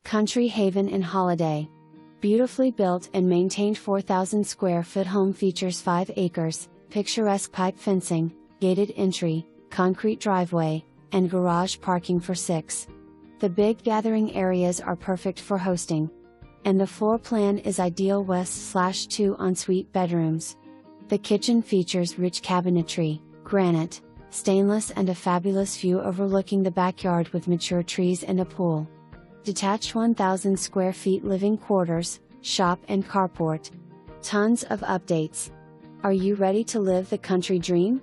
Country Haven in Holliday. Beautifully built and maintained 4,000 square foot home features 5 acres, picturesque pipe fencing, gated entry, concrete driveway, and garage parking for 6. The big gathering areas are perfect for hosting. And the floor plan is ideal with /2 ensuite bedrooms. The kitchen features rich cabinetry, granite, stainless, and a fabulous view overlooking the backyard with mature trees and a pool. Detached 1,000 square feet living quarters, shop and carport. Tons of updates. Are you ready to live the country dream?